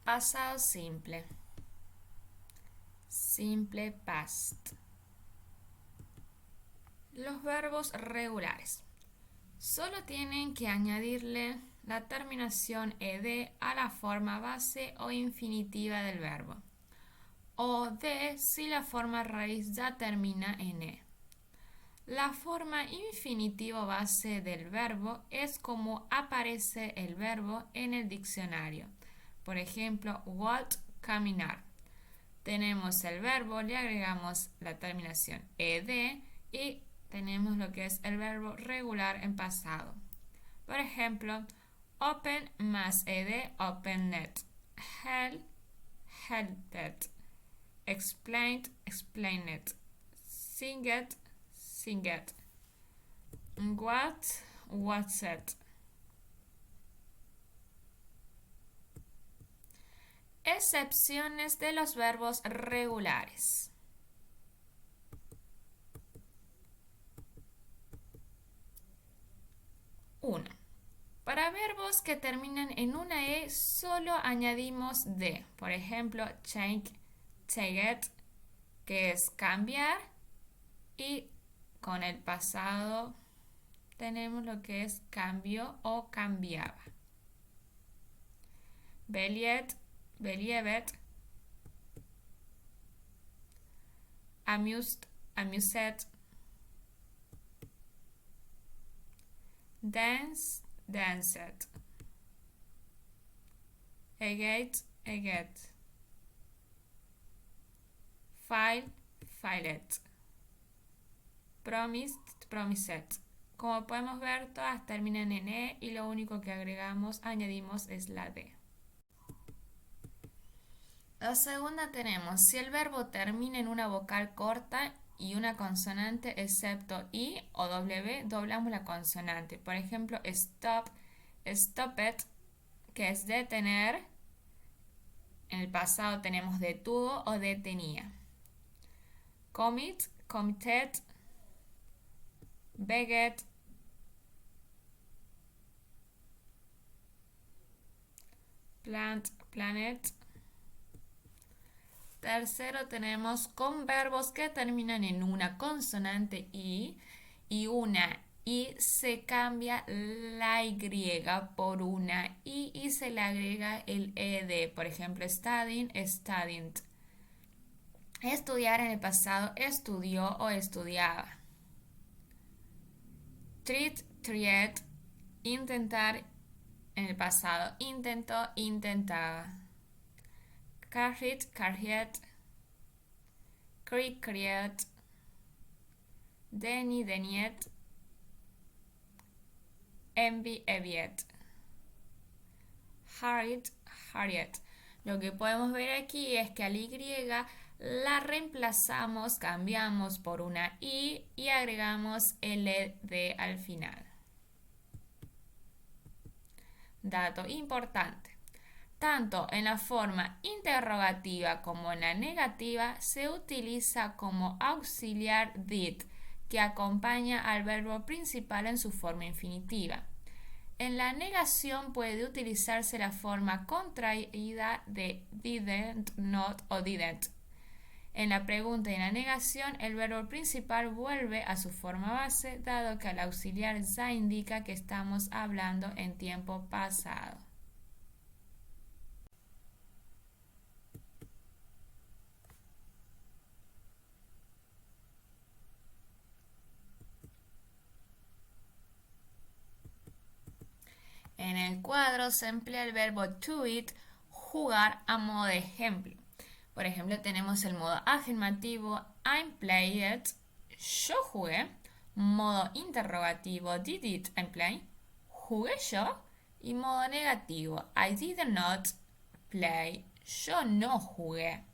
Pasado simple. Simple past. Los verbos regulares. Solo tienen que añadirle la terminación ed a la forma base o infinitiva del verbo, o de si la forma raíz ya termina en e. La forma infinitivo base del verbo es como aparece el verbo en el diccionario. Por ejemplo, walk, caminar. Tenemos el verbo, le agregamos la terminación ed y tenemos lo que es el verbo regular en pasado. Por ejemplo, open más ed, opened. Help, helped. Explained, explained. Singed, singed. What, what's it. Excepciones de los verbos regulares. 1. Para verbos que terminan en una E, solo añadimos de. Por ejemplo, change, changed, que es cambiar, y con el pasado tenemos lo que es cambio o cambiaba. Believed, believed. Amused, amused. Dance, danced. Agate, agate. File, filed. Promised, promised. Como podemos ver, todas terminan en E y lo único que añadimos es la D. La segunda tenemos, si el verbo termina en una vocal corta y una consonante excepto I o W, doblamos la consonante. Por ejemplo, stop, stopped, que es detener. En el pasado tenemos detuvo o detenía. Commit, committed. Begged. Plant, planet. Tercero tenemos con verbos que terminan en una consonante I y una I se cambia la Y por una I y se le agrega el ED. Por ejemplo, studying, studied. Estudiar en el pasado, estudió o estudiaba. Treat, treated. Intentar en el pasado, intentó, intentaba. Carried, carried. Create, create. Deny, denied. Envy, envied. Harried, harried. Lo que podemos ver aquí es que al Y la reemplazamos, cambiamos por una I y agregamos LD al final. Dato importante. Tanto en la forma interrogativa como en la negativa se utiliza como auxiliar did, que acompaña al verbo principal en su forma infinitiva. En la negación puede utilizarse la forma contraída de didn't, not o didn't. En la pregunta y en la negación, el verbo principal vuelve a su forma base, dado que el auxiliar ya indica que estamos hablando en tiempo pasado. En el cuadro se emplea el verbo to eat, jugar, a modo de ejemplo. Por ejemplo, tenemos el modo afirmativo I played, yo jugué. Modo interrogativo did I play, jugué yo. Y modo negativo I did not play, yo no jugué.